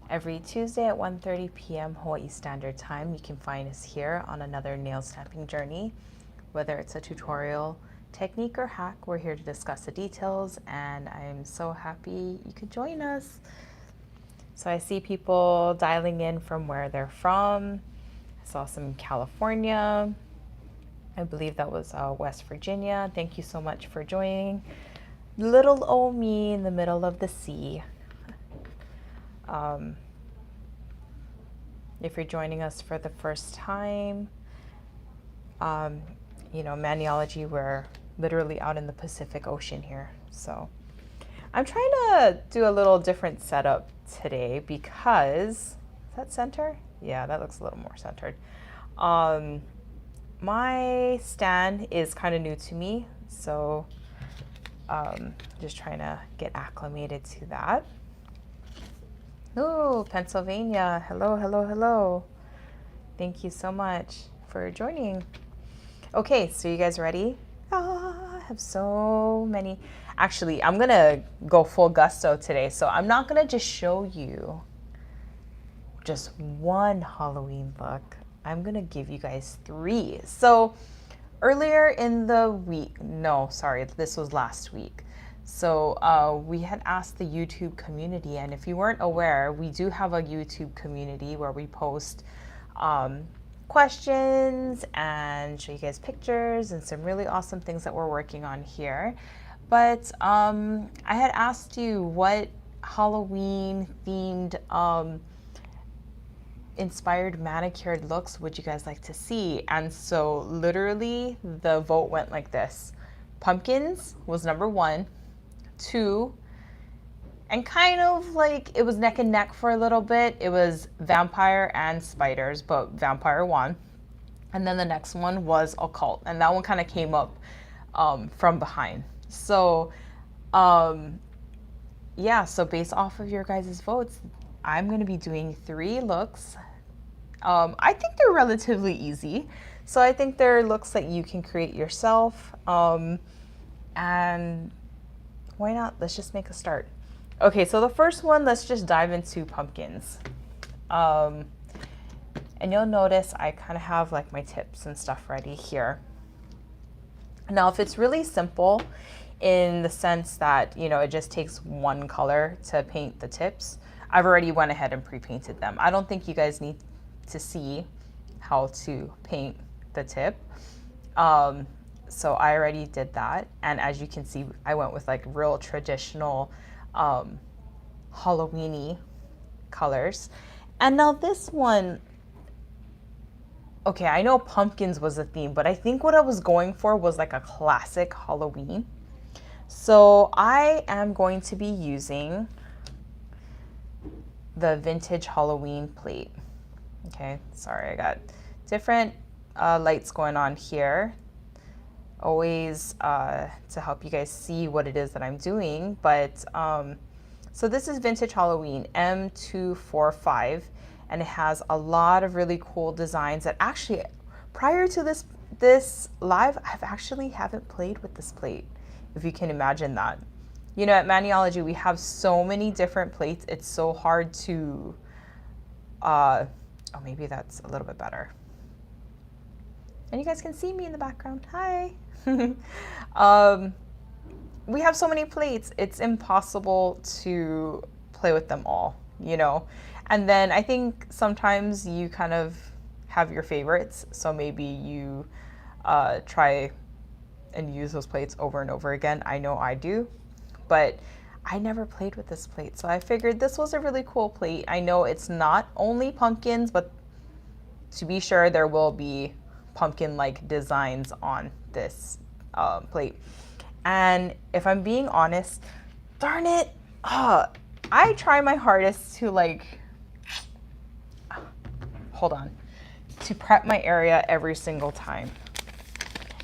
Every Tuesday at 1:30 p.m. Hawaii Standard Time, you can find us here on another nail stamping journey. Whether it's a tutorial, technique, or hack, we're here to discuss the details, and I'm so happy you could join us. So I see people dialing in from where they're from. I saw some in California. I believe that was West Virginia. Thank you so much for joining. Little old me in the middle of the sea. If you're joining us for the first time, you know, Maniology, we're literally out in the Pacific Ocean here. So I'm trying to do a little different setup today because, is that center? Yeah, that looks a little more centered. My stand is kind of new to me, so just trying to get acclimated to that. Oh, Pennsylvania. Hello, hello, hello. Thank you so much for joining. Okay, so you guys ready? I have so many. Actually, I'm going to go full gusto today. So I'm not going to just show you just one Halloween look. I'm going to give you guys 3. So earlier in the week, no, sorry, this was last week. So we had asked the YouTube community, and if you weren't aware, we do have a YouTube community where we post questions and show you guys pictures and some really awesome things that we're working on here. But I had asked you what Halloween themed inspired manicured looks would you guys like to see? And so literally the vote went like this. Pumpkins was number 1. 2, and kind of like it was neck and neck for a little bit. It was vampire and spiders, but vampire won. And then the next one was occult, and that one kind of came up from behind. So yeah, so based off of your guys' votes, I'm going to be doing 3 looks. I think they're relatively easy, so I think they're looks that you can create yourself, and why not? Let's just make a start. Okay, so the first one, let's just dive into pumpkins. And you'll notice I kind of have like my tips and stuff ready here. Now, if it's really simple in the sense that, you know, it just takes one color to paint the tips, I've already went ahead and pre-painted them. I don't think you guys need to see how to paint the tip. So I already did that, and as you can see, I went with like real traditional Halloween-y colors. And now this one, okay, I know pumpkins was a theme, but I think what I was going for was like a classic Halloween. So I am going to be using the vintage Halloween plate. Okay, sorry, I got different lights going on here. Always to help you guys see what it is that I'm doing. But so this is vintage Halloween M245, and it has a lot of really cool designs that actually prior to this live, I've actually haven't played with this plate, if you can imagine that. You know, at Maniology we have so many different plates, it's so hard to oh, maybe that's a little bit better. And you guys can see me in the background. Hi. We have so many plates, it's impossible to play with them all, you know. And then I think sometimes you kind of have your favorites, so maybe you try and use those plates over and over again. I know I do, but I never played with this plate, so I figured this was a really cool plate. I know it's not only pumpkins, but to be sure, there will be pumpkin-like designs on this plate. And if I'm being honest, darn it, I try my hardest to like, hold on, to prep my area every single time.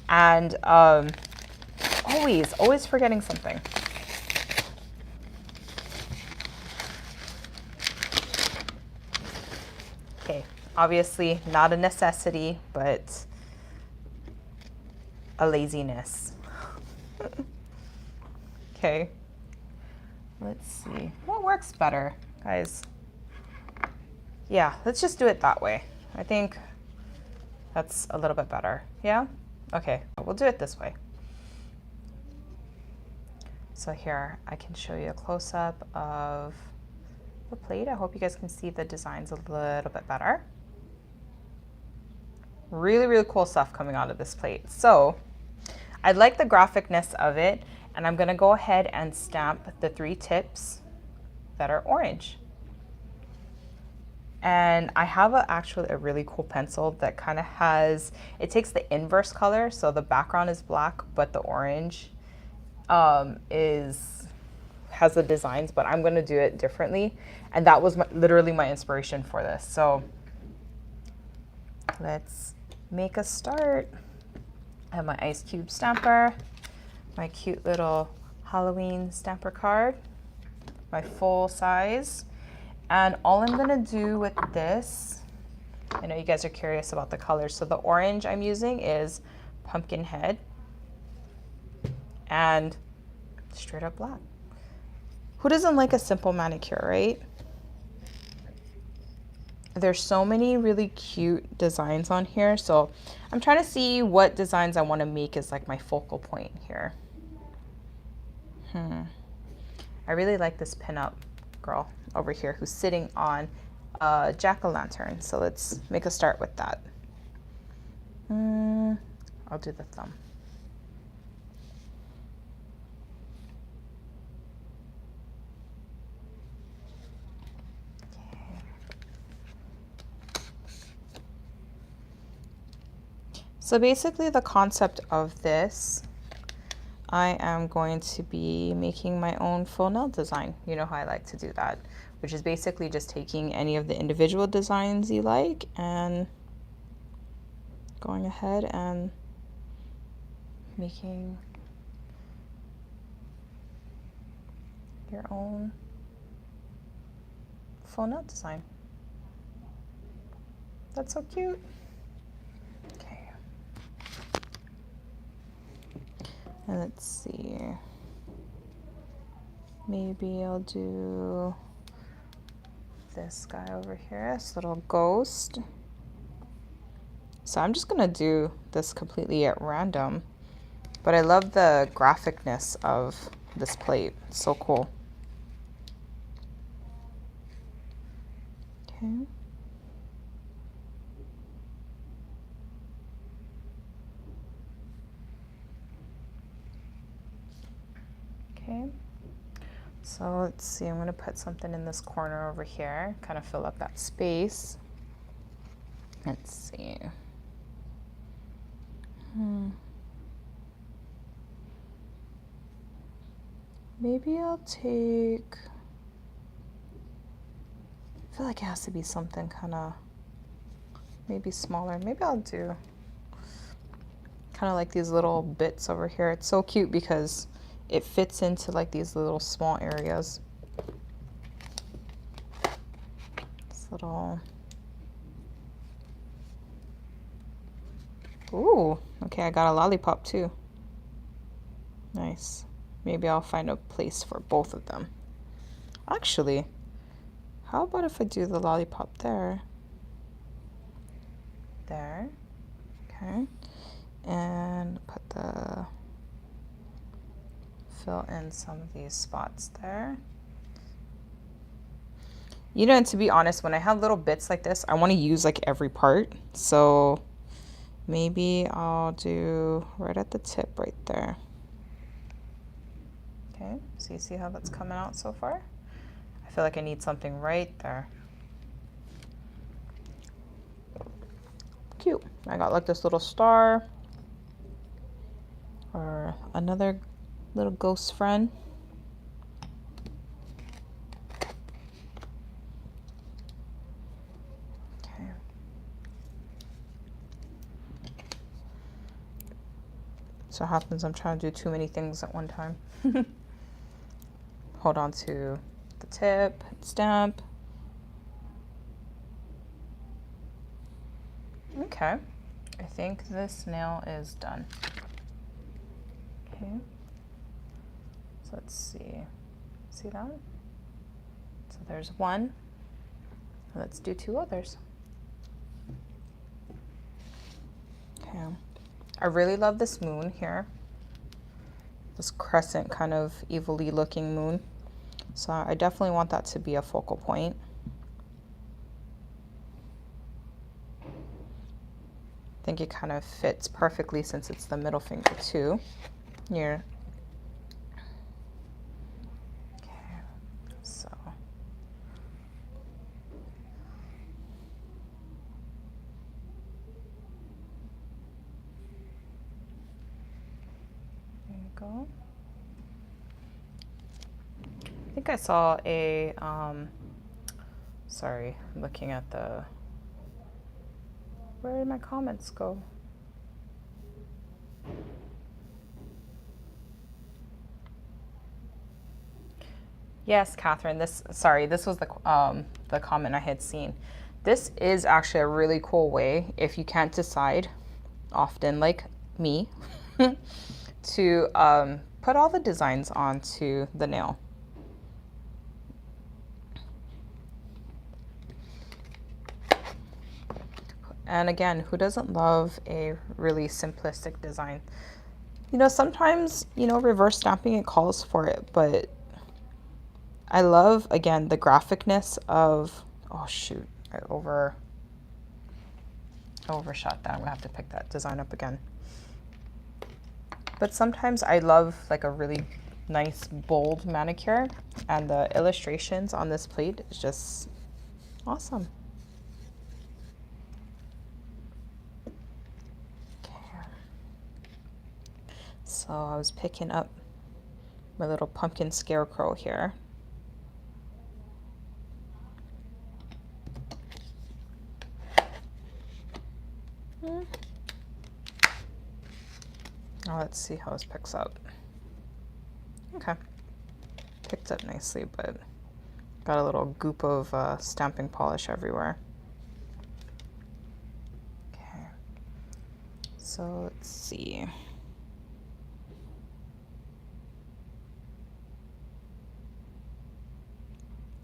And always forgetting something. Okay, obviously not a necessity, but a laziness. Okay, let's see what works better, guys. Yeah, let's just do it that way. I think that's a little bit better. Yeah? Okay, we'll do it this way. So here, I can show you a close-up of the plate. I hope you guys can see the designs a little bit better. Really, really cool stuff coming out of this plate. So I like the graphicness of it, and I'm gonna go ahead and stamp the 3 tips that are orange. And I have actually a really cool pencil that kind of has, it takes the inverse color, so the background is black, but the orange has the designs, but I'm gonna do it differently. And that was literally my inspiration for this. So let's make a start. I have my ice cube stamper, my cute little Halloween stamper card, my full size. And all I'm gonna do with this, I know you guys are curious about the colors. So the orange I'm using is Pumpkinhead and straight up black. Who doesn't like a simple manicure, right? There's so many really cute designs on here. So I'm trying to see what designs I want to make as like my focal point here. I really like this pinup girl over here who's sitting on a jack-o'-lantern. So let's make a start with that. I'll do the thumb. So basically the concept of this, I am going to be making my own faux nail design. You know how I like to do that, which is basically just taking any of the individual designs you like and going ahead and making your own faux nail design. That's so cute. Okay. And let's see. Maybe I'll do this guy over here, this little ghost. So I'm just gonna do this completely at random, but I love the graphicness of this plate. It's so cool. Okay. Okay. So let's see, I'm gonna put something in this corner over here, kind of fill up that space. Let's see. Maybe I'll take, I feel like it has to be something kind of maybe smaller. Maybe I'll do kind of like these little bits over here. It's so cute because it fits into like these little small areas. This little, ooh, okay, I got a lollipop too. Nice. Maybe I'll find a place for both of them. Actually, how about if I do the lollipop there? There. Okay. And put the, fill in some of these spots there. You know, and to be honest, when I have little bits like this, I want to use like every part. So maybe I'll do right at the tip right there. Okay, so you see how that's coming out so far? I feel like I need something right there. Cute. I got like this little star or another little ghost friend. Okay. So it happens I'm trying to do too many things at one time. Hold on to the tip, stamp. Okay, I think this nail is done. Okay, so let's see that? So there's one. Let's do 2 others. Okay. I really love this moon here. This crescent kind of evilly looking moon. So I definitely want that to be a focal point. I think it kind of fits perfectly since it's the middle finger too. Here. Okay, so. There you go. I think I saw a, sorry, I'm looking at the, where did my comments go? Yes, Catherine, this was the comment I had seen. This is actually a really cool way, if you can't decide, often like me, to put all the designs onto the nail. And again, who doesn't love a really simplistic design? You know, sometimes, you know, reverse stamping, it calls for it, but I love, again, the graphicness of, oh shoot, I overshot that. I'm gonna have to pick that design up again. But sometimes I love like a really nice, bold manicure, and the illustrations on this plate is just awesome. So I was picking up my little pumpkin scarecrow here. Now let's see how this picks up. Okay, picked up nicely, but got a little goop of stamping polish everywhere. Okay, so let's see.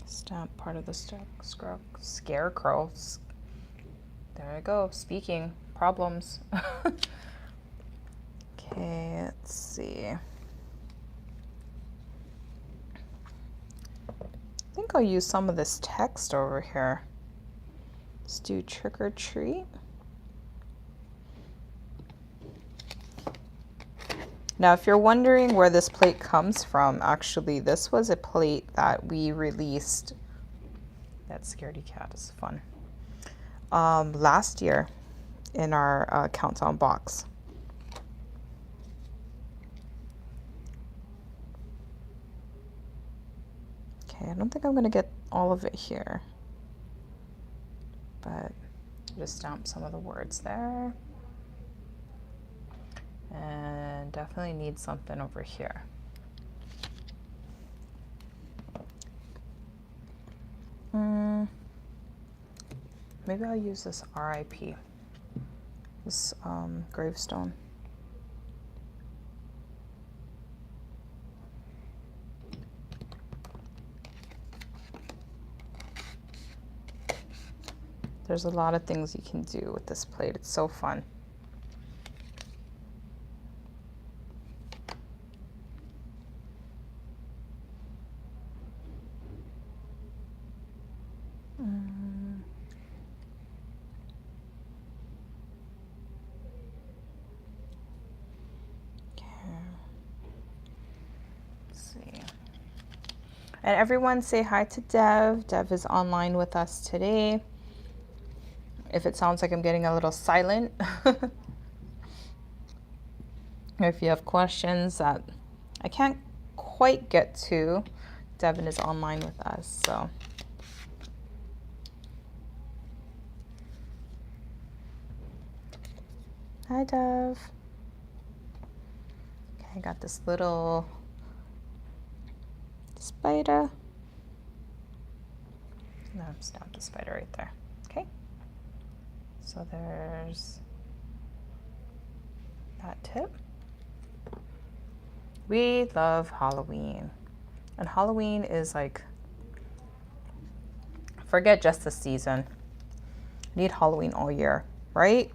Stamp part of the scarecrow. There I go, speaking problems. Okay, let's see. I think I'll use some of this text over here. Let's do trick or treat. Now, if you're wondering where this plate comes from, actually, this was a plate that we released. That scaredy cat is fun. Last year in our countdown box. Okay, I don't think I'm going to get all of it here, but just stamp some of the words there. And definitely need something over here. Maybe I'll use this RIP, this gravestone. There's a lot of things you can do with this plate. It's so fun. And everyone say hi to Dev. Dev is online with us today. If it sounds like I'm getting a little silent, if you have questions that I can't quite get to, Devon is online with us, so. Hi, Dev. Okay, I got this little spider. No, I've stamped a spider right there. Okay. So there's that tip. We love Halloween. And Halloween is like Forget just the season. I need Halloween all year, right?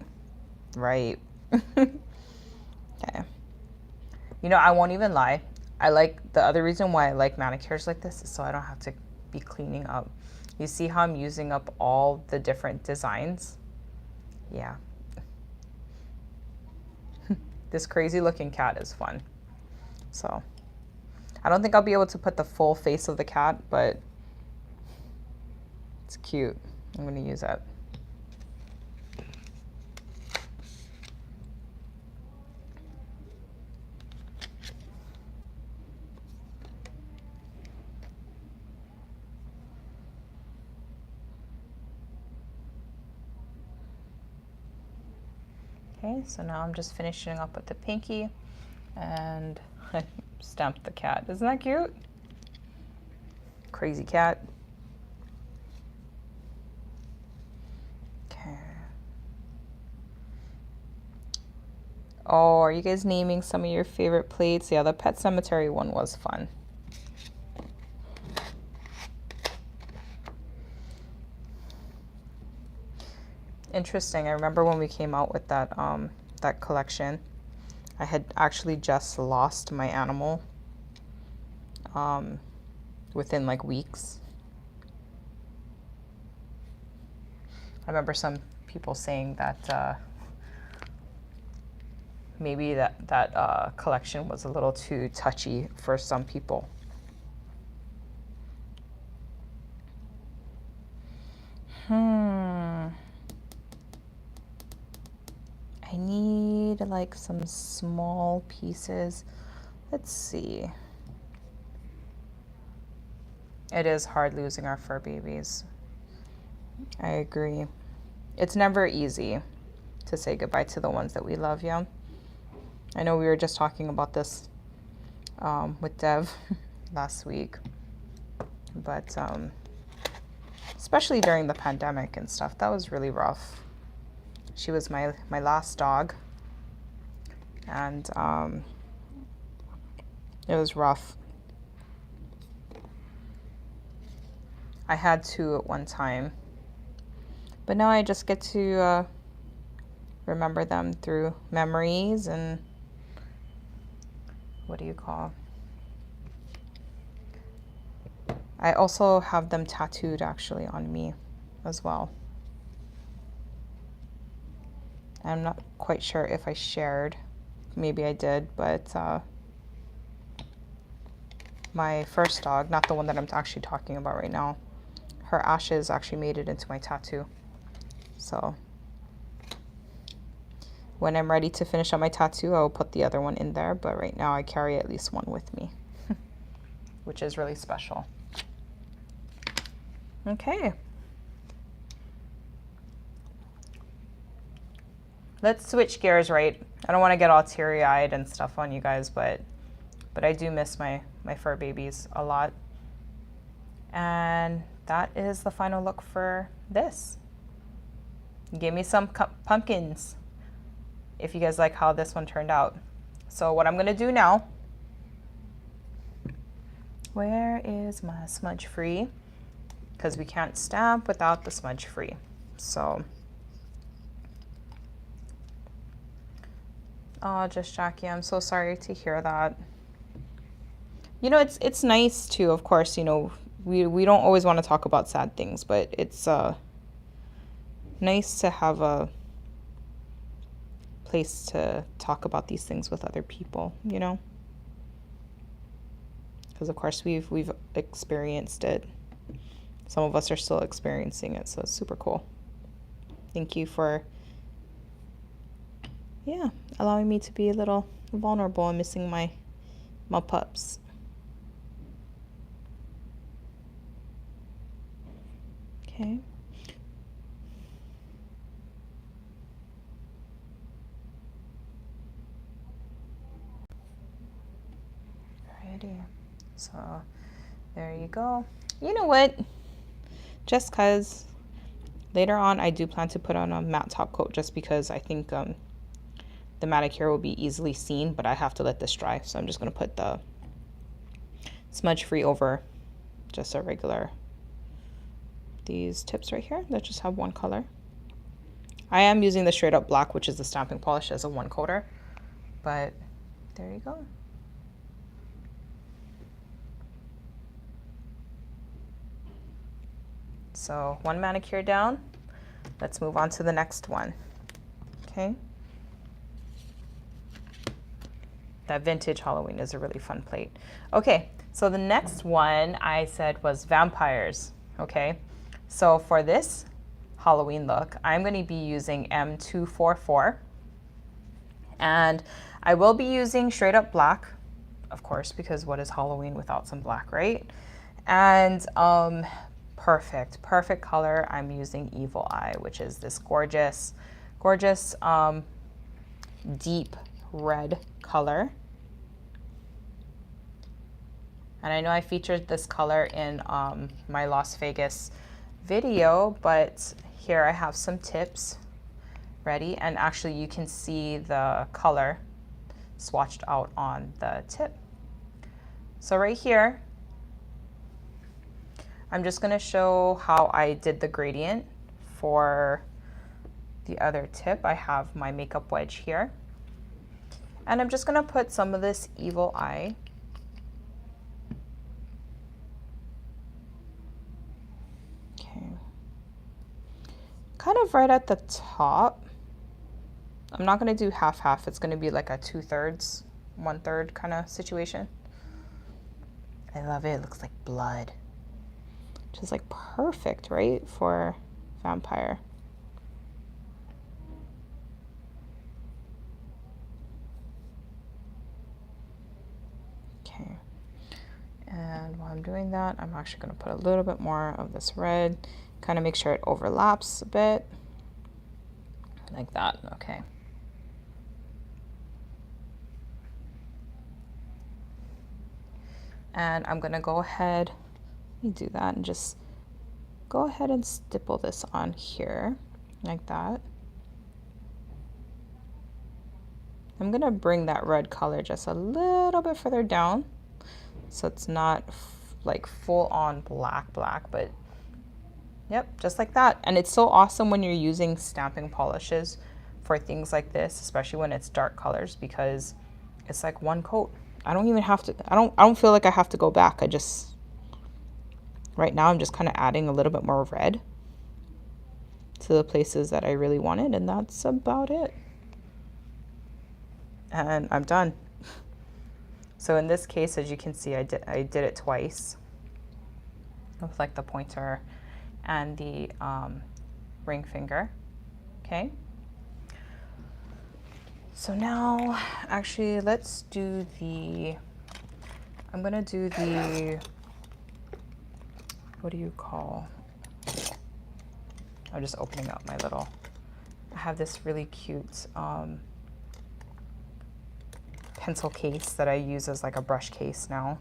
Right. Okay. You know, I won't even lie. I like, the other reason why I like manicures like this is so I don't have to be cleaning up. You see how I'm using up all the different designs? Yeah. This crazy looking cat is fun. So I don't think I'll be able to put the full face of the cat, but it's cute. I'm going to use it. Okay, so now I'm just finishing up with the pinky, and I stamped the cat. Isn't that cute? Crazy cat. Okay. Oh, are you guys naming some of your favorite plates? Yeah, the Pet Cemetery one was fun. Interesting. I remember when we came out with that that collection, I had actually just lost my animal within like weeks. I remember some people saying that maybe that collection was a little too touchy for some people. I need like some small pieces. Let's see. It is hard losing our fur babies. I agree. It's never easy to say goodbye to the ones that we love, yeah? I know we were just talking about this with Dev last week, but especially during the pandemic and stuff, that was really rough. She was my last dog, and it was rough. I had two at one time, but now I just get to remember them through memories and what do you call? I also have them tattooed actually on me as well. I'm not quite sure if I shared. Maybe I did, but my first dog, not the one that I'm actually talking about right now, her ashes actually made it into my tattoo. So when I'm ready to finish up my tattoo, I will put the other one in there. But right now I carry at least one with me, which is really special. Okay. Let's switch gears, right? I don't want to get all teary-eyed and stuff on you guys, but I do miss my fur babies a lot. And that is the final look for this. Give me some pumpkins if you guys like how this one turned out. So what I'm going to do now, where is my smudge free? Because we can't stamp without the smudge free. So oh, just Jackie, I'm so sorry to hear that. You know, it's nice too, of course, you know, we don't always want to talk about sad things, but it's nice to have a place to talk about these things with other people, you know? Because of course we've experienced it. Some of us are still experiencing it, so it's super cool. Thank you for allowing me to be a little vulnerable and missing my pups. Okay. Alrighty. So there you go. You know what? Just because later on I do plan to put on a matte top coat just because I think the manicure will be easily seen, but I have to let this dry. So I'm just going to put the smudge free over just a regular these tips right here that just have one color. I am using the straight up black, which is the stamping polish, as a one coater, but there you go. So one manicure down. Let's move on to the next one. Okay. That vintage Halloween is a really fun plate. Okay, so the next one I said was vampires. Okay, so for this Halloween look, I'm going to be using M244, and I will be using straight up black, of course, because what is Halloween without some black, right? And perfect color. I'm using Evil Eye, which is this gorgeous deep red color. And I know I featured this color in my Las Vegas video, but here I have some tips ready, and actually you can see the color swatched out on the tip. So right here, I'm just going to show how I did the gradient for the other tip. I have my makeup wedge here, and I'm just going to put some of this Evil Eye kind of right at the top. I'm not going to do half-half. It's going to be like a 2/3, 1/3 kind of situation. I love it. It looks like blood. Which is like perfect, right, for vampire. Okay. And while I'm doing that, I'm actually going to put a little bit more of this red. Kind of make sure it overlaps a bit. Like that. Okay. And I'm going to go ahead, let me do that, and just go ahead and stipple this on here like that. I'm going to bring that red color just a little bit further down so it's not like full on black, but yep, just like that. And it's so awesome when you're using stamping polishes for things like this, especially when it's dark colors, because it's like one coat. I don't even have to, I don't feel like I have to go back. Right now I'm just kind of adding a little bit more red to the places that I really wanted, and that's about it. And I'm done. So in this case, as you can see, I did it twice with like the pointer and the ring finger. Okay. So now, actually, let's do I'm gonna do the, what do you call? I'm just opening up my little, I have this really cute pencil case that I use as like a brush case now.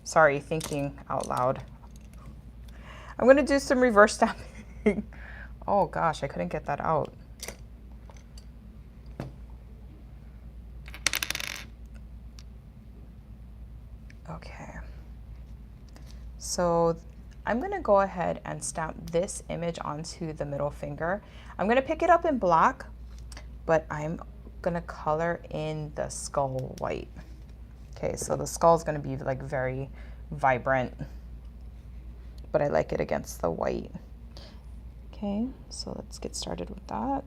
Sorry, thinking out loud. I'm gonna do some reverse stamping. Oh gosh, I couldn't get that out. Okay. So I'm gonna go ahead and stamp this image onto the middle finger. I'm gonna pick it up in black, but I'm gonna color in the skull white. Okay, so the skull is gonna be like very vibrant, but I like it against the white. Okay, so let's get started with that.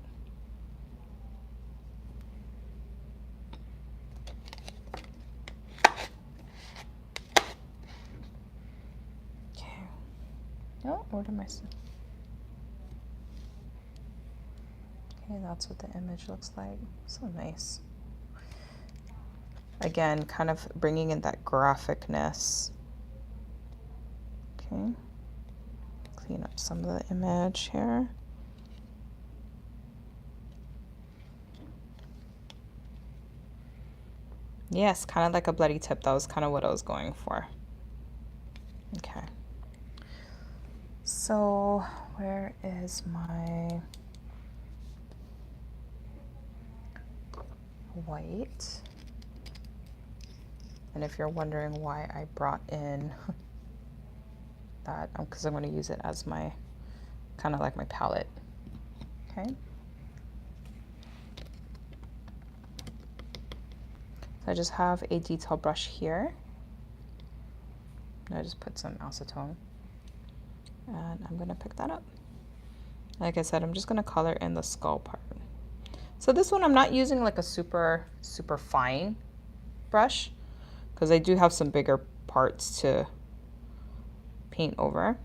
Okay. Oh, what am I saying? Okay, that's what the image looks like. So nice. Again, kind of bringing in that graphicness. Okay. Clean up some of the image here. Yes, kind of like a bloody tip. That was kind of what I was going for. Okay. So where is my white? And if you're wondering why I brought in that, because I'm going to use it as my, kind of like my palette. Okay. So I just have a detail brush here. And I just put some acetone. And I'm going to pick that up. Like I said, I'm just going to color in the skull part. So this one I'm not using like a super fine brush, because I do have some bigger parts to paint over.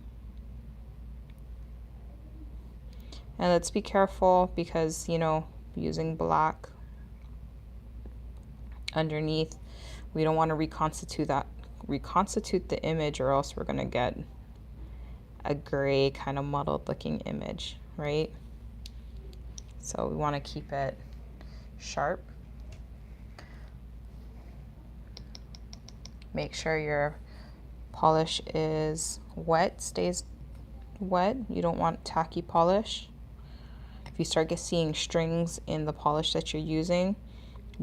And let's be careful because, you know, using black underneath, we don't want to reconstitute the image, or else we're going to get a gray kind of muddled looking image, right? So we want to keep it sharp. Make sure your polish is wet, stays wet. You don't want tacky polish. If you start seeing strings in the polish that you're using,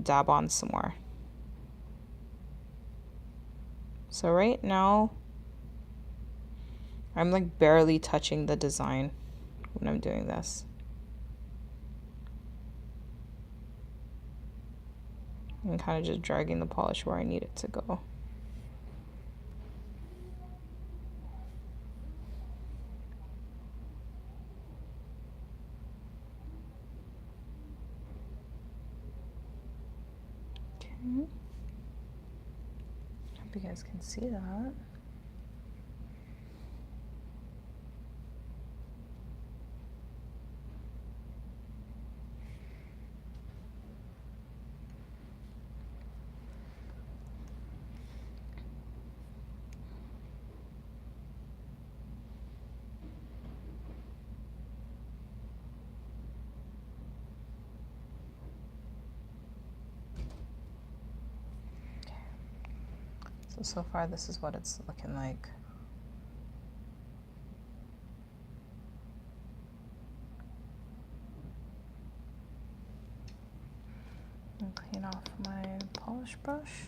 dab on some more. So right now, I'm like barely touching the design when I'm doing this. I'm kind of just dragging the polish where I need it to go. Okay. Hope you guys can see that. So far this is what it's looking like. And clean off my polish brush.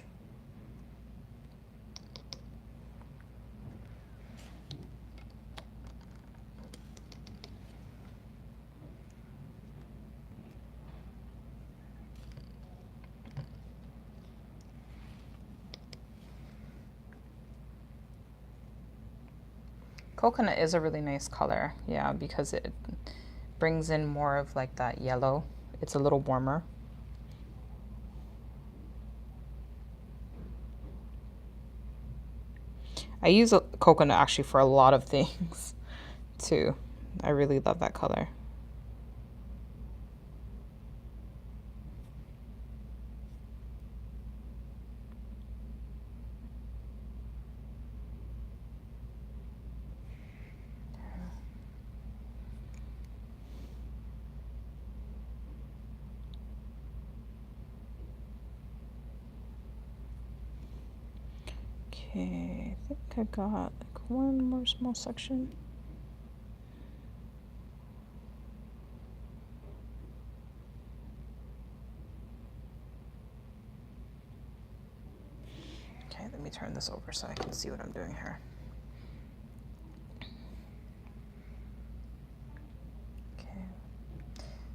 Coconut is a really nice color, yeah, because it brings in more of like that yellow. It's a little warmer. I use coconut actually for a lot of things too. I really love that color. Okay, I think I got like one more small section. Okay, let me turn this over so I can see what I'm doing here. Okay,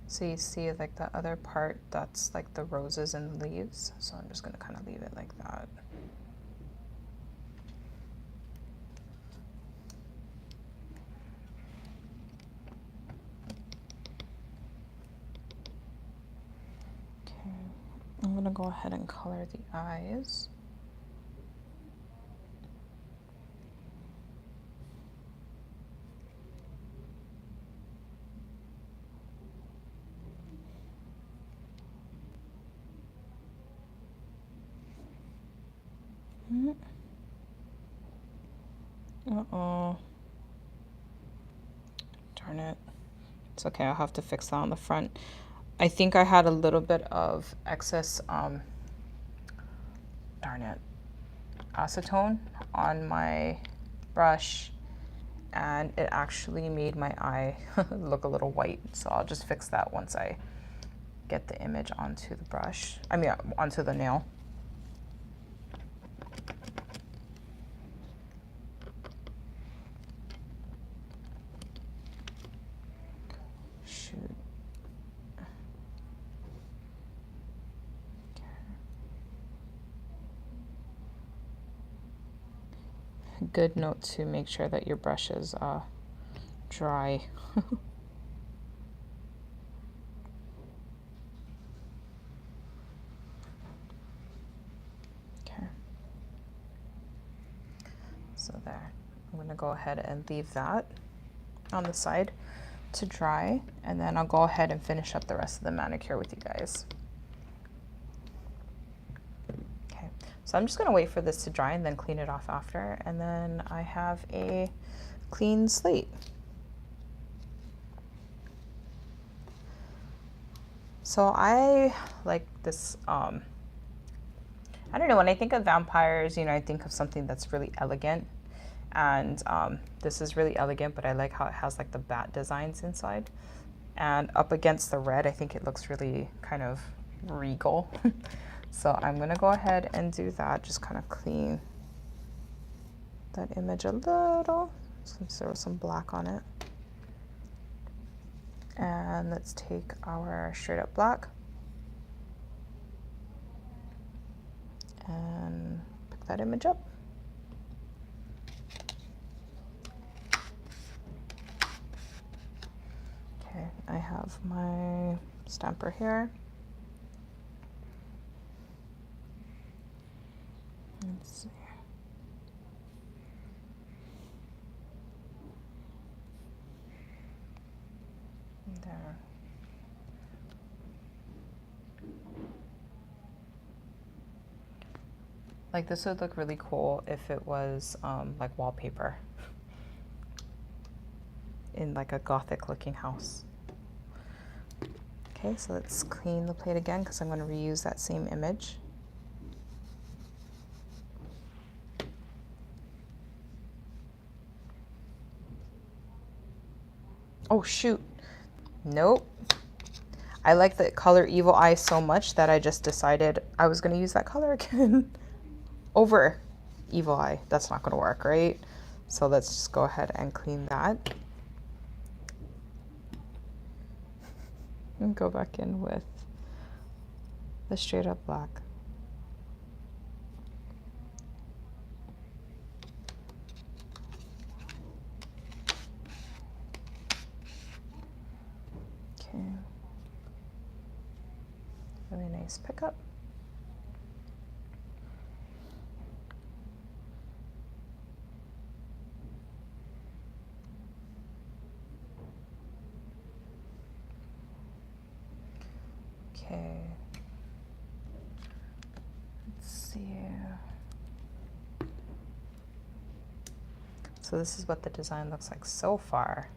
so you see like the other part, that's like the roses and the leaves. So I'm just gonna kind of leave it like that. I'm going to go ahead and color the eyes. Uh-oh. Darn it. It's okay, I'll have to fix that on the front. I think I had a little bit of excess, darn it, acetone on my brush, and it actually made my eye look a little white. So I'll just fix that once I get the image onto the brush. I mean, onto the nail. good note to make sure that your brush is dry. Okay. So there. I'm going to go ahead and leave that on the side to dry, and then I'll go ahead and finish up the rest of the manicure with you guys. Okay, so I'm just going to wait for this to dry and then clean it off after, and then I have a clean slate. So I like this, I don't know, when I think of vampires, you know, I think of something that's really elegant. And this is really elegant, but I like how it has like the bat designs inside. And up against the red, I think it looks really kind of regal. So I'm gonna go ahead and do that, just kind of clean that image a little. Just throw some black on it. And let's take our straight up black and pick that image up. Okay, I have my stamper here. Let's see. There. Like this would look really cool if it was like wallpaper in like a gothic looking house. Okay, so let's clean the plate again because I'm going to reuse that same image. Oh shoot, nope. I like the color Evil Eye so much that I just decided I was going to use that color again over Evil Eye. That's not going to work, right? So let's just go ahead and clean that. And go back in with the straight up black. Okay. Really nice pickup. Okay, let's see. So this is what the design looks like so far.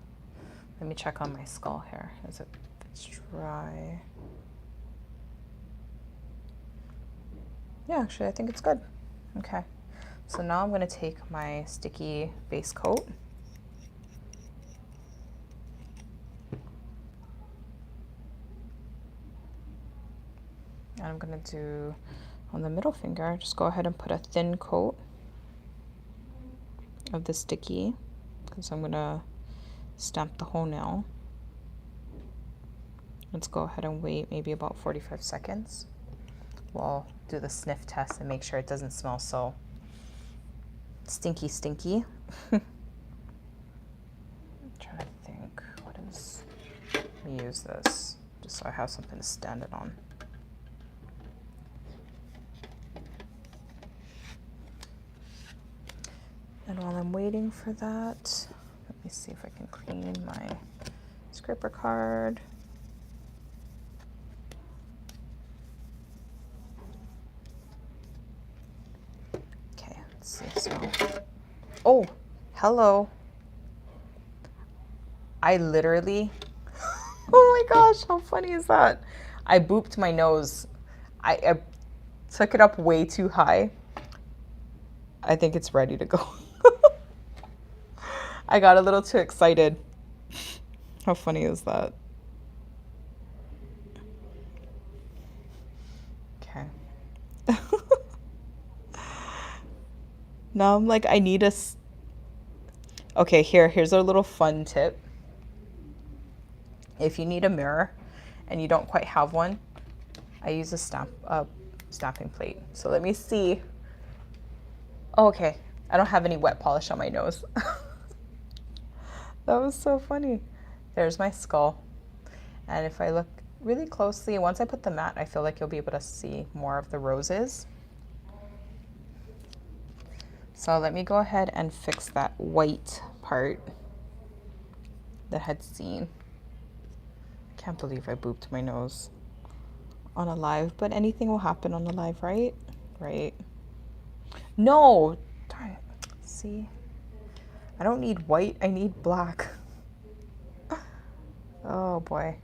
Let me check on my skull here. Is it it's dry? Yeah, actually I think it's good. Okay, so now I'm going to take my sticky base coat. And I'm going to do on the middle finger, just go ahead and put a thin coat of the sticky because I'm going to stamp the whole nail. Let's go ahead and wait maybe about 45 seconds. We'll do the sniff test and make sure it doesn't smell so stinky. I'm trying to think, what is, let me use this just so I have something to stand it on. And while I'm waiting for that, let me see if I can clean my scraper card. Okay, let's see. So, oh, hello. I literally, oh my gosh, how funny is that? I booped my nose. I took it up way too high. I think it's ready to go. I got a little too excited. How funny is that? Okay. Now I'm like, I need a... Okay, here's a little fun tip. If you need a mirror and you don't quite have one, I use a stamping plate. So let me see. Oh, okay, I don't have any wet polish on my nose. That was so funny. There's my skull. And if I look really closely, once I put the matte, I feel like you'll be able to see more of the roses. So let me go ahead and fix that white part that I had seen. Can't believe I booped my nose on a live, but anything will happen on the live, right? Right. No, darn it. See, I don't need white, I need black. Oh boy.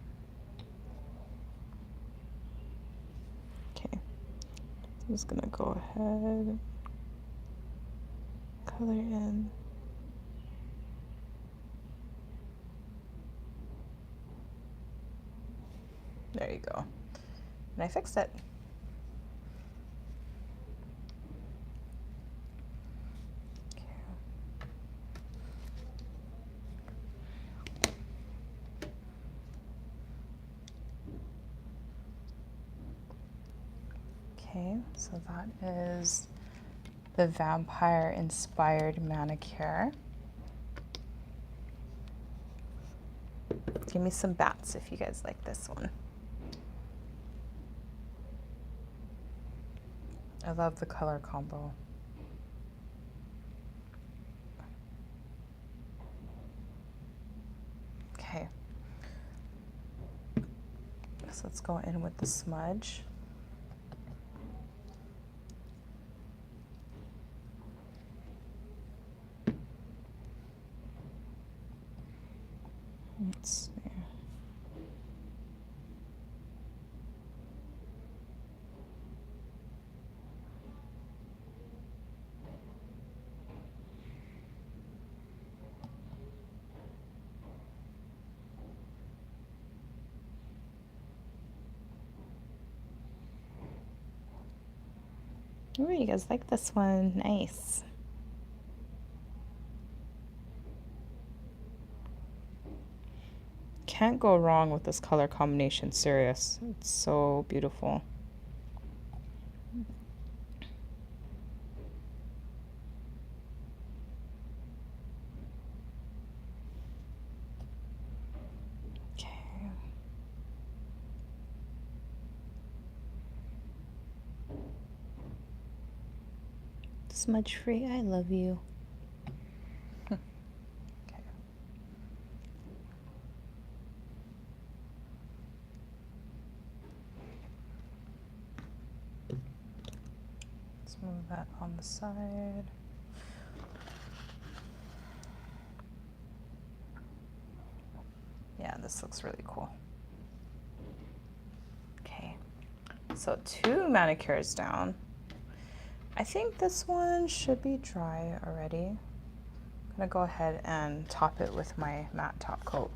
Okay, I'm just gonna go ahead, color in. There you go. And I fixed it. Okay, so that is the vampire inspired manicure. Give me some bats if you guys like this one. I love the color combo. Okay, so let's go in with the smudge. Let's see. Ooh, you guys like this one? Nice. Can't go wrong with this color combination, serious. It's so beautiful. Okay. Smudge free, I love you. Move that on the side. Yeah, this looks really cool. Okay, so 2 manicures down. I think this one should be dry already. I'm gonna go ahead and top it with my matte top coat.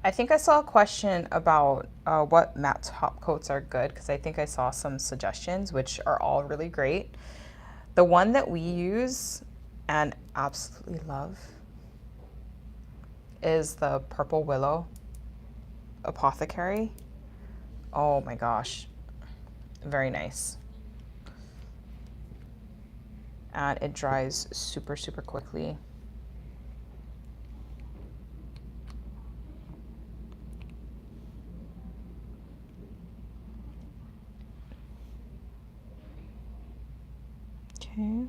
I think I saw a question about what matte top coats are good, because I think I saw some suggestions, which are all really great. The one that we use and absolutely love is the Purple Willow Apothecary. Oh my gosh, very nice. And it dries super, super quickly. Okay.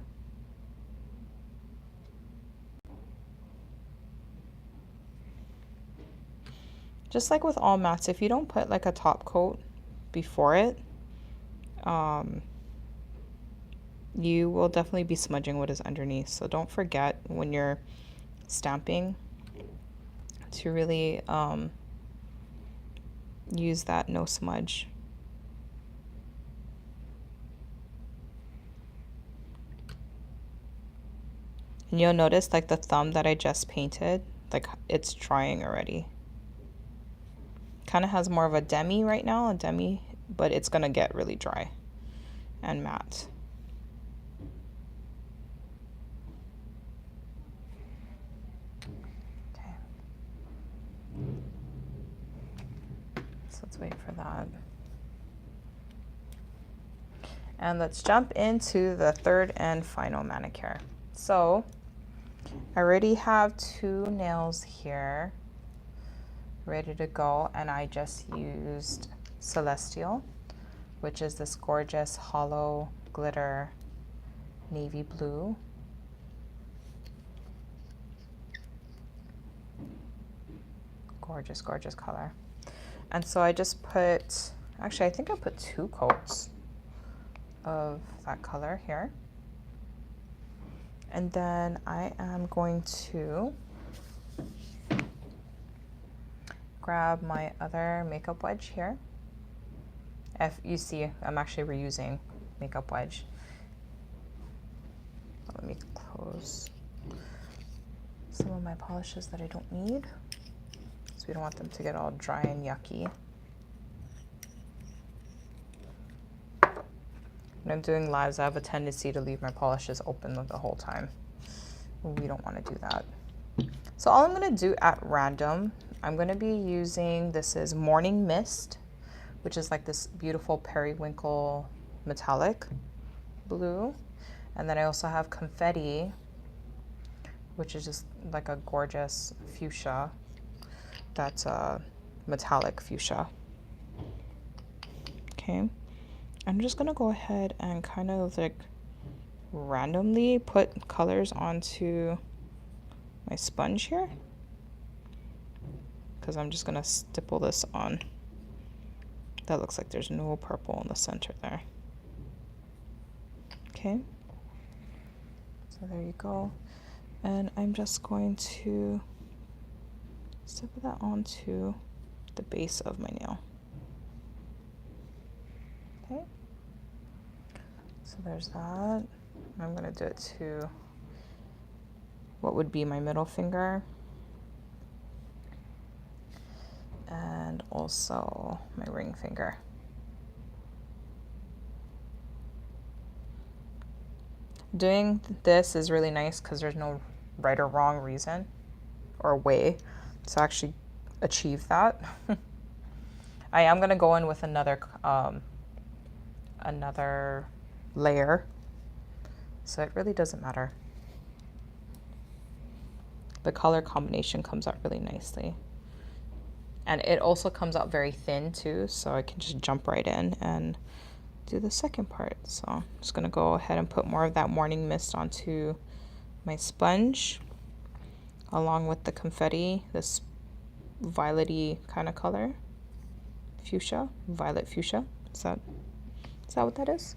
Just like with all mattes, if you don't put like a top coat before it, you will definitely be smudging what is underneath. So don't forget when you're stamping to really use that no smudge. And you'll notice like the thumb that I just painted, like it's drying already. Kind of has more of a demi right now, but it's gonna get really dry and matte. Okay. So let's wait for that. And let's jump into the third and final manicure. So I already have 2 nails here ready to go, and I just used Celestial, which is this gorgeous hollow glitter navy blue. Gorgeous, gorgeous color. And so I just put, actually I think I put 2 coats of that color here. And then I am going to grab my other makeup wedge here. If you see, I'm actually reusing makeup wedge. Let me close some of my polishes that I don't need, so we don't want them to get all dry and yucky. When I'm doing lives, I have a tendency to leave my polishes open the whole time. We don't want to do that. So all I'm going to do at random, I'm going to be using, this is Morning Mist, which is like this beautiful periwinkle metallic blue. And then I also have Confetti, which is just like a gorgeous fuchsia. That's a metallic fuchsia. Okay. I'm just gonna go ahead and kind of like randomly put colors onto my sponge here, because I'm just gonna stipple this on. That looks like there's no purple in the center there. Okay, so there you go. And I'm just going to stipple that onto the base of my nail. Okay, so there's that. I'm gonna do it to what would be my middle finger, and also my ring finger. Doing this is really nice because there's no right or wrong reason or way to actually achieve that. I am gonna go in with another layer, so it really doesn't matter. The color combination comes out really nicely. And it also comes out very thin too, so I can just jump right in and do the second part. So I'm just gonna go ahead and put more of that Morning Mist onto my sponge, along with the confetti, this violety kind of color, fuchsia, violet fuchsia. Is that what that is?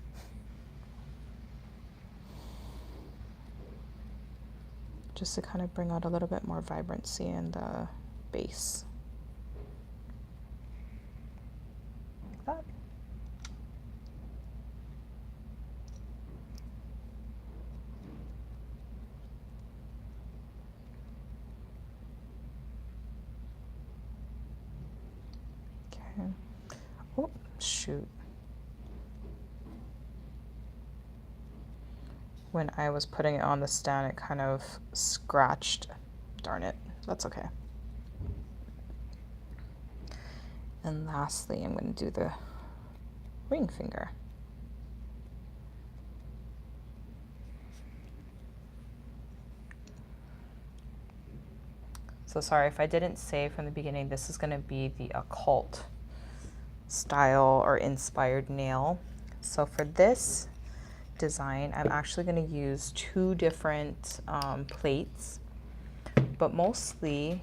Just to kind of bring out a little bit more vibrancy in the base. Like that. Okay. Oh, shoot. When I was putting it on the stand, it kind of scratched. Darn it. That's okay. And lastly, I'm going to do the ring finger. So sorry if I didn't say from the beginning, this is going to be the Occult style or inspired nail. So for this design, I'm actually going to use 2 different plates, but mostly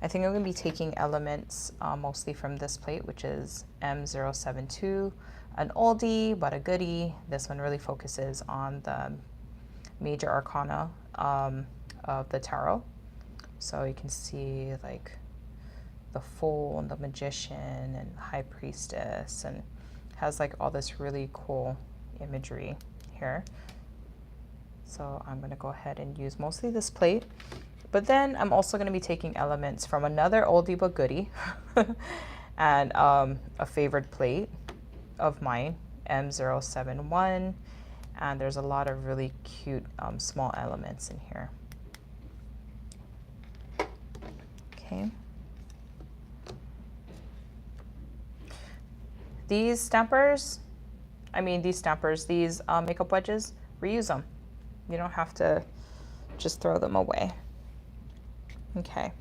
I think I'm going to be taking elements mostly from this plate, which is M072, an oldie but a goodie. This one really focuses on the major arcana of the tarot. So you can see like the Fool and the Magician and High Priestess, and has like all this really cool imagery here. So I'm going to go ahead and use mostly this plate, but then I'm also going to be taking elements from another oldie but goodie and a favorite plate of mine, M071, and there's a lot of really cute small elements in here. Okay. These stampers, I mean, these stampers, these makeup wedges, reuse them. You don't have to just throw them away. Okay.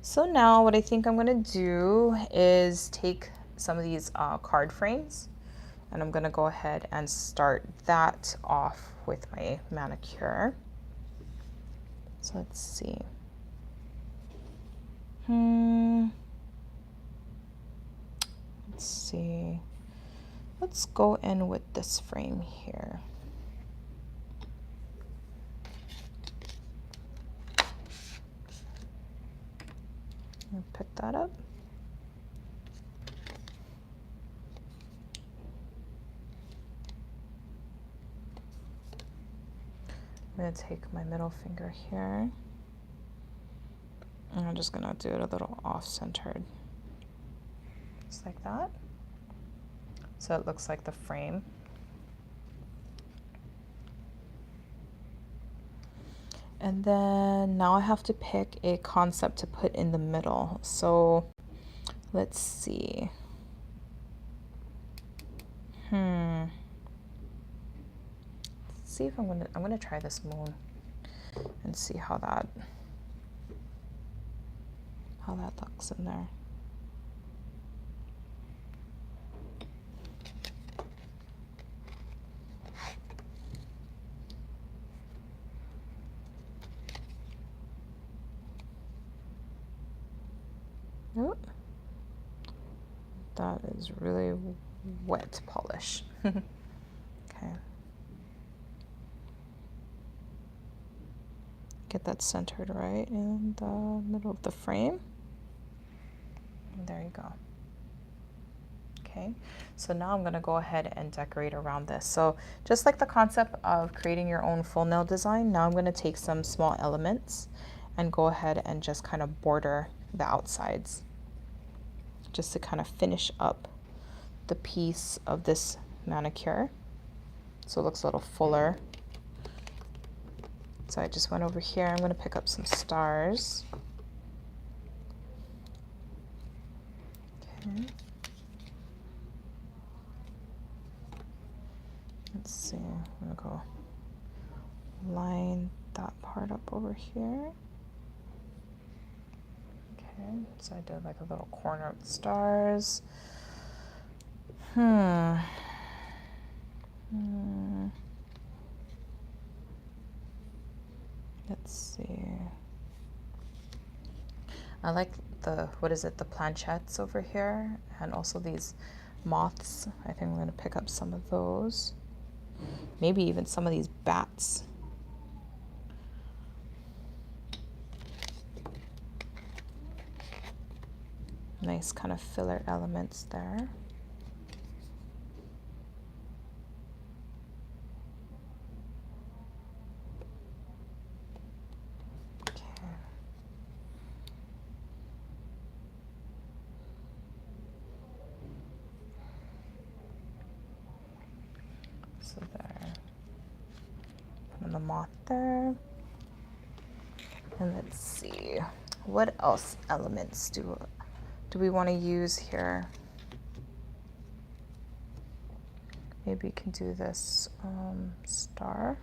So now what I think I'm gonna do is take some of these card frames, and I'm gonna go ahead and start that off with my manicure. So let's see. Let's see. Let's go in with this frame here. I'll pick that up. I'm going to take my middle finger here, and I'm just going to do it a little off-centered, just like that. So it looks like the frame. And then now I have to pick a concept to put in the middle. So let's see. Let's see if I'm gonna try this moon and see how that looks in there. Oh, that is really wet polish. Okay. Get that centered right in the middle of the frame. And there you go. Okay, so now I'm going to go ahead and decorate around this. So just like the concept of creating your own full nail design, now I'm going to take some small elements and go ahead and just kind of border the outsides, just to kind of finish up the piece of this manicure so it looks a little fuller. So I just went over here. I'm going to pick up some stars. Okay. Let's see, I'm going to go line that part up over here. Okay, so I did like a little corner of the stars. Let's see. I like the, what is it, the planchettes over here, and also these moths. I think I'm going to pick up some of those. Maybe even some of these bats. Nice kind of filler elements there. So there, put the moth there. And let's see, what else elements do we want to use here? Maybe we can do this star.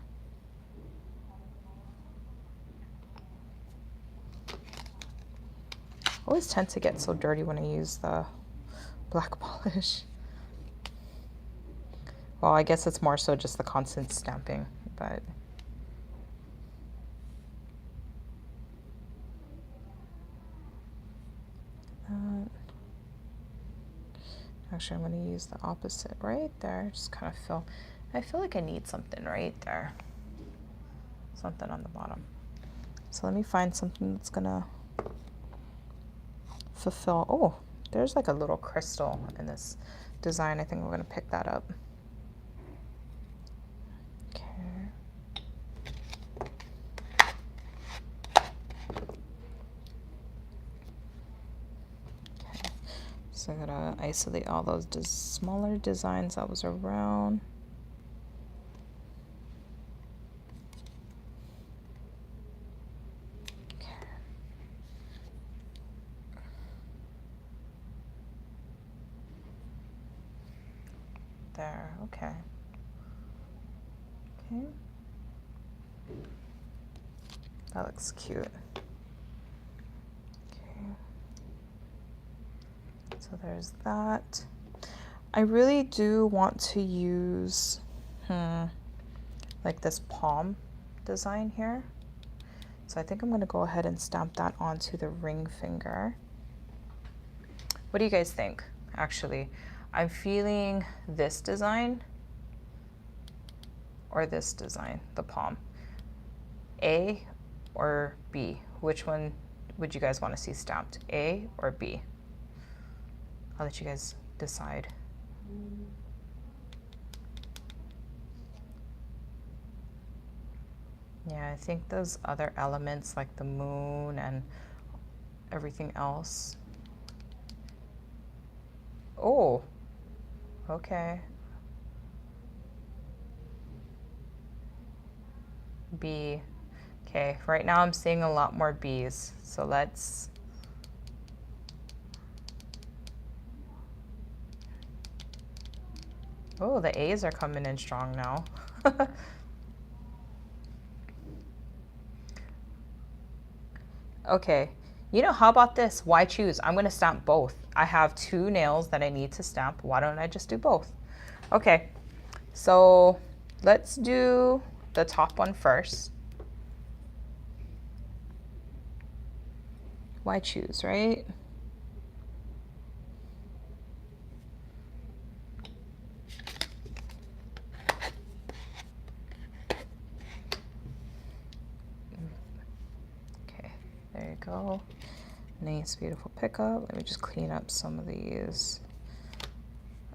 I always tend to get so dirty when I use the black polish. Well, I guess it's more so just the constant stamping, but actually I'm going to use the opposite right there. Just kind of feel, I feel like I need something right there. Something on the bottom. So let me find something that's going to fulfill. Oh, there's like a little crystal in this design. I think we're going to pick that up. So I gotta isolate all those smaller designs that was around. Okay. there. Okay. Okay. That looks cute. Okay. So there's that. I really do want to use like this palm design here. So I think I'm going to go ahead and stamp that onto the ring finger. What do you guys think? Actually, I'm feeling this design or this design, the palm. A or B? Which one would you guys want to see stamped? A or B? I'll let you guys decide. Yeah, I think those other elements like the moon and everything else. Oh, okay. B. Okay, right now I'm seeing a lot more B's. So let's... Oh, the A's are coming in strong now. Okay, you know, how about this? Why choose? I'm gonna stamp both. I have 2 nails that I need to stamp. Why don't I just do both? Okay, so let's do the top one first. Why choose, right? Okay, there you go. Nice, beautiful pickup. Let me just clean up some of these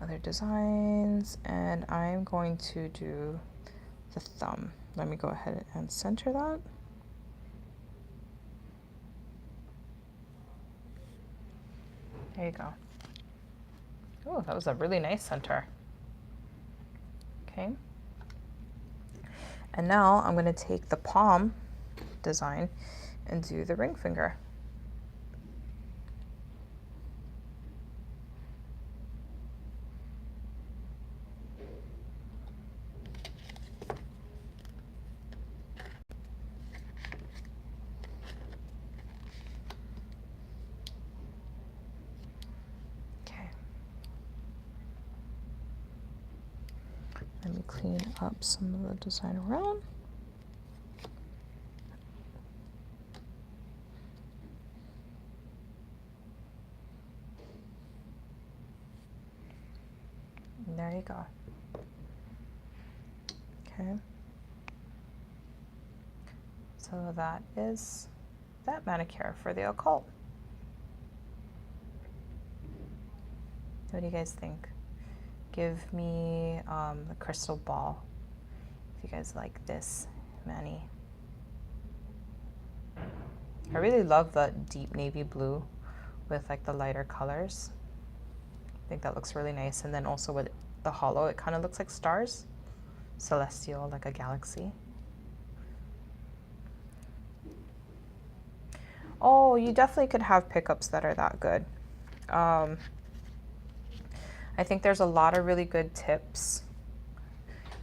other designs, and I'm going to do the thumb. Let me go ahead and center that. There you go. Oh, that was a really nice center. Okay. And now I'm going to take the palm design and do the ring finger. Let me clean up some of the design around. And there you go. Okay. So that is that manicure for the occult. What do you guys think? Give me the crystal ball if you guys like this mani. I really love the deep navy blue with like the lighter colors. I think that looks really nice. And then also with the hollow, it kind of looks like stars. Celestial, like a galaxy. Oh, you definitely could have pickups that are that good. I think there's a lot of really good tips.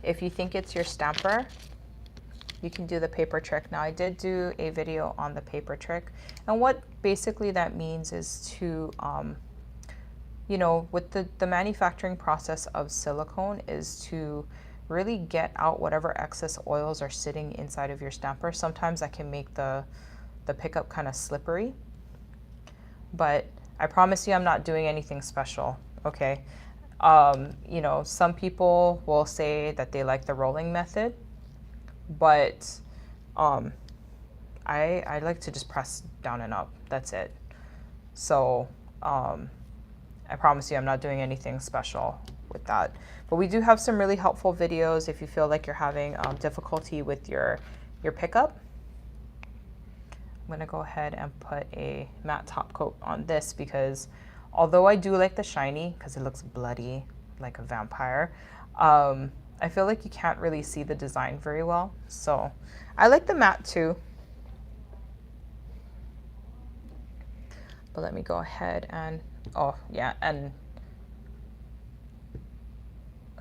If you think it's your stamper, you can do the paper trick. Now, I did do a video on the paper trick, and what basically that means is to, you know, with the manufacturing process of silicone is to really get out whatever excess oils are sitting inside of your stamper. Sometimes that can make the pickup kind of slippery, but I promise you I'm not doing anything special, okay? You know, some people will say that they like the rolling method, but I like to just press down and up. That's it. So I promise you I'm not doing anything special with that. But we do have some really helpful videos if you feel like you're having difficulty with your pickup. I'm going to go ahead and put a matte top coat on this because although I do like the shiny because it looks bloody like a vampire, I feel like you can't really see the design very well. So I like the matte too. But let me go ahead and, oh yeah, and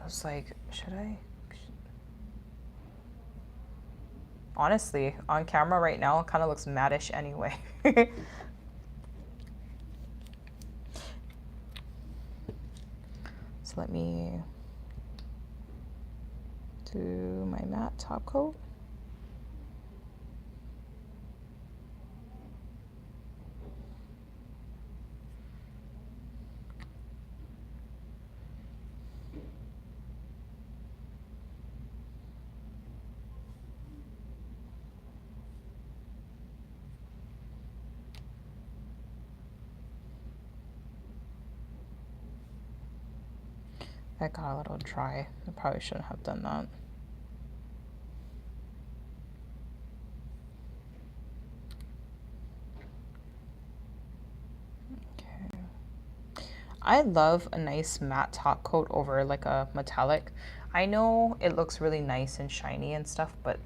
I was like, should I? Honestly, on camera right now, it kind of looks mattish anyway. So let me do my matte top coat. That got a little dry. I probably shouldn't have done that. Okay. I love a nice matte top coat over like a metallic. I know it looks really nice and shiny and stuff, but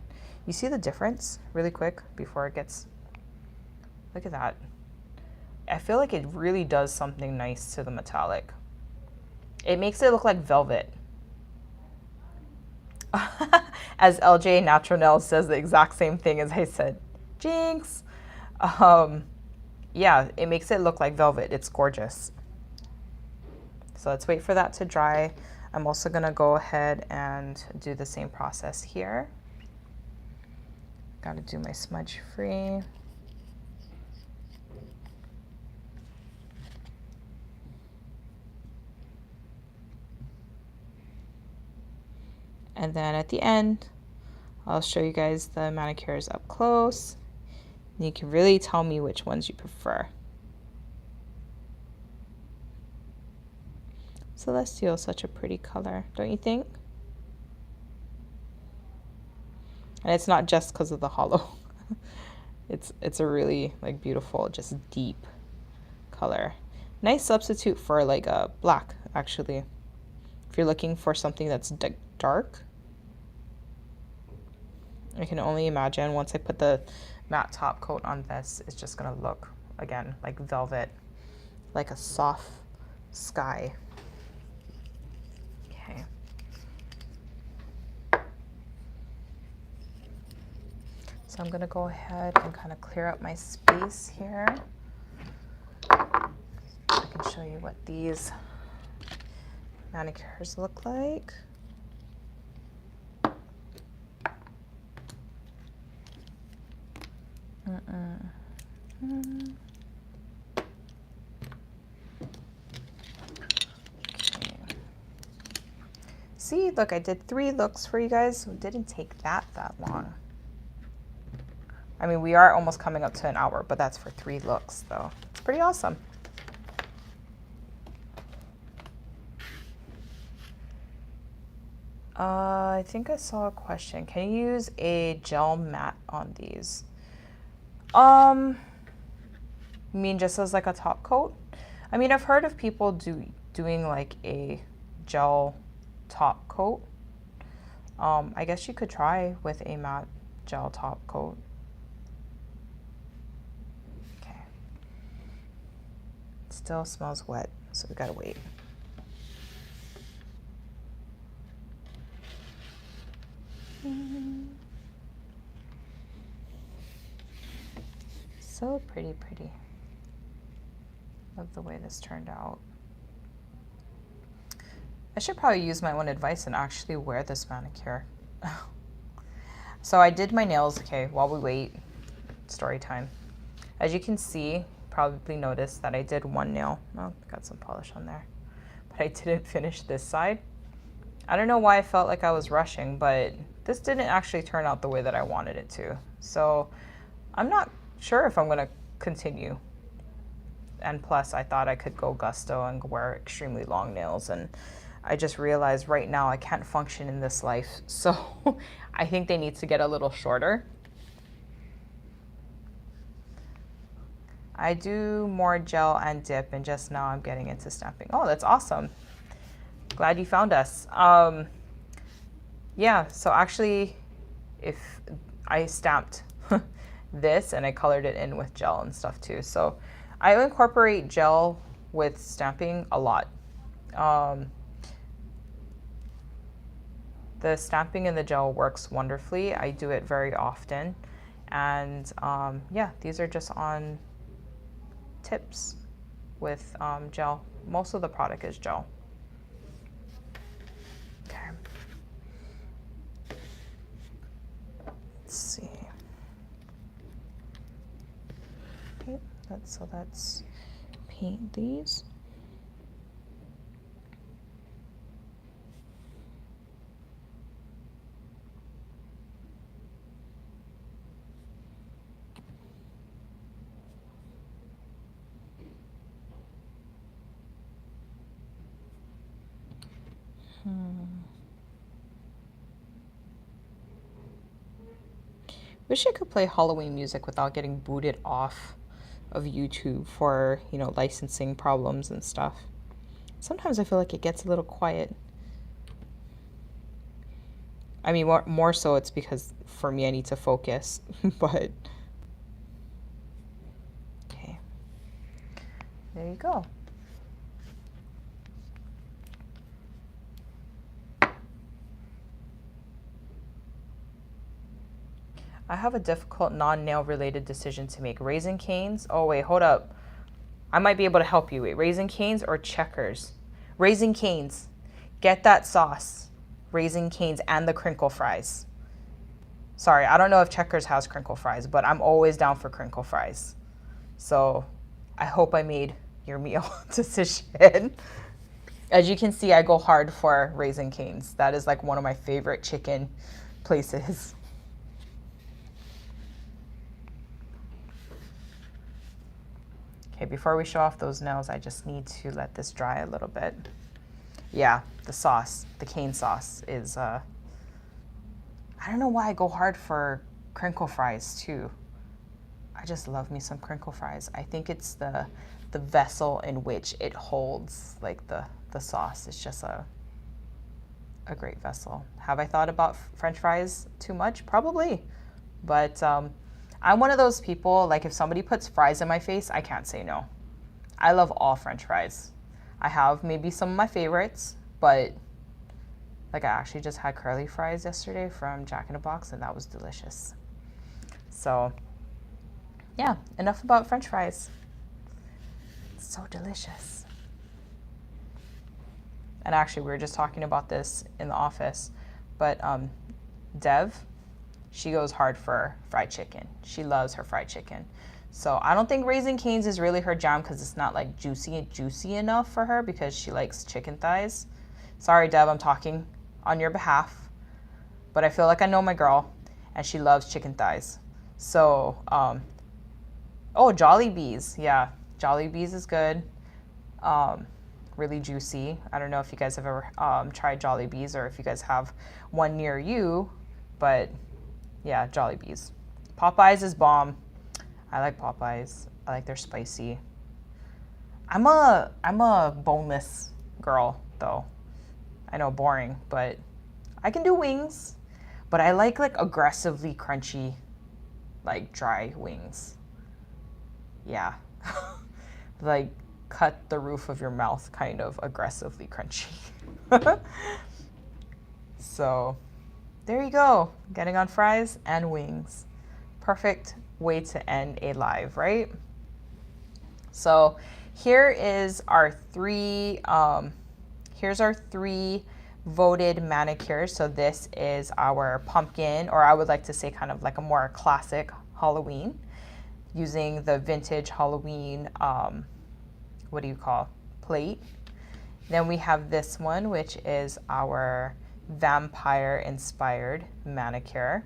you see the difference really quick before it gets, look at that. I feel like it really does something nice to the metallic. It makes it look like velvet. As LJ Natural says the exact same thing as I said. Jinx. Yeah, it makes it look like velvet. It's gorgeous. So let's wait for that to dry. I'm also going to go ahead and do the same process here. Got to do my smudge free. And then at the end, I'll show you guys the manicures up close. And you can really tell me which ones you prefer. Celestial is such a pretty color, don't you think? And it's not just because of the hollow. It's a really like beautiful, just deep color. Nice substitute for like a black, actually. If you're looking for something that's dark. I can only imagine once I put the matte top coat on this, it's just gonna look, again, like velvet, like a soft sky. Okay. So I'm gonna go ahead and kind of clear up my space here. I can show you what these manicures look like. Okay. See, look, I did 3 looks for you guys, so it didn't take that long. I mean, we are almost coming up to an hour, but that's for 3 looks, though. It's pretty awesome. I think I saw a question. Can you use a gel matte on these? You mean just as like a top coat? I mean, I've heard of people doing like a gel top coat. I guess you could try with a matte gel top coat. Okay. It still smells wet, so we gotta wait. So pretty. Love the way this turned out. I should probably use my own advice and actually wear this manicure. So I did my nails, okay, while we wait, story time. As you can see, probably noticed that I did one nail. Oh, got some polish on there. But I didn't finish this side. I don't know why I felt like I was rushing, but this didn't actually turn out the way that I wanted it to. So I'm not sure if I'm gonna continue. And plus I thought I could go gusto and wear extremely long nails, and I just realized right now I can't function in this life. So I think they need to get a little shorter. I do more gel and dip, and just now I'm getting into stamping. Oh, that's awesome. Glad you found us. Yeah, so actually, if I stamped this and I colored it in with gel and stuff too. So I incorporate gel with stamping a lot. The stamping in the gel works wonderfully. I do it very often. And yeah, these are just on tips with gel. Most of the product is gel. Okay. Let's see. Okay, let's paint these. Wish I could play Halloween music without getting booted off of YouTube for, you know, licensing problems and stuff. Sometimes I feel like it gets a little quiet. I mean, more so it's because for me I need to focus, but okay. There you go. I have a difficult non-nail related decision to make. Raisin Canes? Oh wait, hold up. I might be able to help you. Wait, Raisin Canes or Checkers? Raisin Canes. Get that sauce. Raisin Canes and the crinkle fries. Sorry, I don't know if Checkers has crinkle fries, but I'm always down for crinkle fries. So I hope I made your meal decision. As you can see, I go hard for Raisin Canes. That is like one of my favorite chicken places. Okay, before we show off those nails, I just need to let this dry a little bit. Yeah, the sauce, the cane sauce is, I don't know why I go hard for crinkle fries too. I just love me some crinkle fries. I think it's the vessel in which it holds like the sauce. It's just a great vessel. Have I thought about French fries too much? Probably, but I'm one of those people, like if somebody puts fries in my face, I can't say no. I love all French fries. I have maybe some of my favorites, but like I actually just had curly fries yesterday from Jack in the Box and that was delicious. So yeah, enough about French fries. It's so delicious. And actually we were just talking about this in the office, but Dev, she goes hard for fried chicken. She loves her fried chicken. So I don't think Raisin Canes is really her jam because it's not like juicy enough for her because she likes chicken thighs. Sorry, Dev, I'm talking on your behalf, but I feel like I know my girl and she loves chicken thighs. So, oh, Jollibees. Yeah, Jollibees is good. Really juicy. I don't know if you guys have ever tried Jollibees or if you guys have one near you, but yeah, Jollibees. Popeyes is bomb. I like Popeyes. I like their spicy. I'm a boneless girl though. I know, boring, but I can do wings. But I like aggressively crunchy, like dry wings. Yeah. Like cut the roof of your mouth kind of aggressively crunchy. So there you go, getting on fries and wings. Perfect way to end a live, right? So here is our here's our three voted manicures. So this is our pumpkin, or I would like to say kind of like a more classic Halloween, using the vintage Halloween, what do you call, plate. Then we have this one, which is our vampire inspired manicure.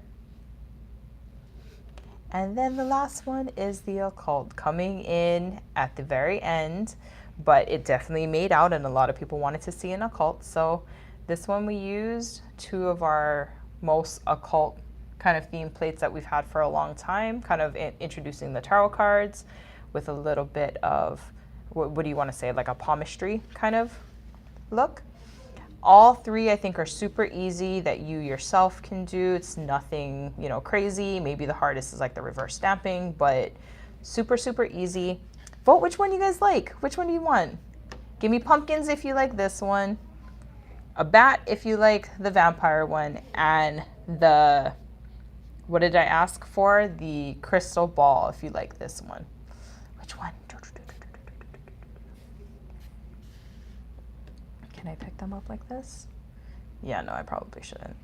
And then the last one is the Occult, coming in at the very end, but it definitely made out and a lot of people wanted to see an Occult. So this one we used two of our most Occult kind of theme plates that we've had for a long time, kind of introducing the tarot cards with a little bit of, what do you want to say, like a palmistry kind of look. All three I think are super easy that you yourself can do. It's nothing, you know, crazy. Maybe the hardest is like the reverse stamping, but super, super easy. Vote which one you guys like. Which one do you want? Give me pumpkins if you like this one. a bat if you like the vampire one, and the, what did I ask for? The crystal ball if you like this one. Which one? Can I pick them up like this? Yeah, no, I probably shouldn't.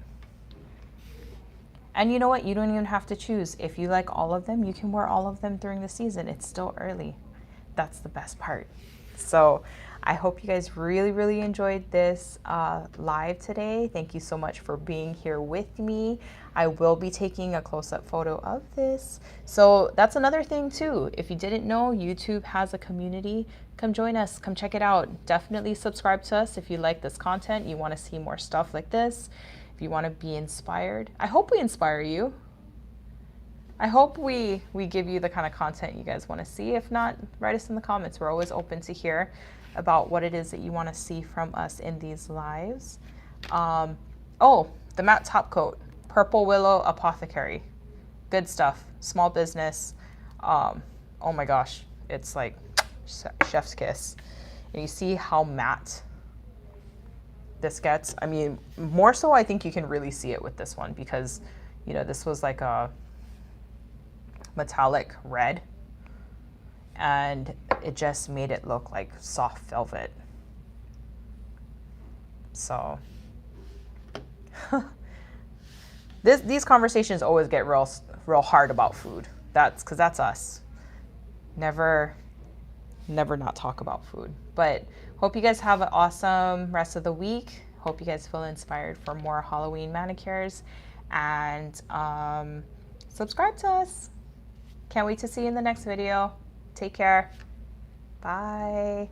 And you know what? You don't even have to choose. If you like all of them, you can wear all of them during the season. It's still early. That's the best part. So I hope you guys really, really enjoyed this live today. Thank you so much for being here with me. I will be taking a close-up photo of this. So that's another thing too. If you didn't know, YouTube has a community. Come join us. Come check it out. Definitely subscribe to us if you like this content. You want to see more stuff like this. If you want to be inspired. I hope we inspire you. I hope we give you the kind of content you guys want to see. If not, write us in the comments. We're always open to hear about what it is that you want to see from us in these lives. Oh, the matte top coat, Purple Willow Apothecary. Good stuff. Small business. Oh my gosh, it's like chef's kiss. And you see how matte this gets. I mean, more so I think you can really see it with this one because, you know, this was like a metallic red and it just made it look like soft velvet. So these conversations always get real hard about food. That's because that's us. Never not talk about food. But hope you guys have an awesome rest of the week. Hope you guys feel inspired for more Halloween manicures, and subscribe to us. Can't wait to see you in the next video. Take care. Bye.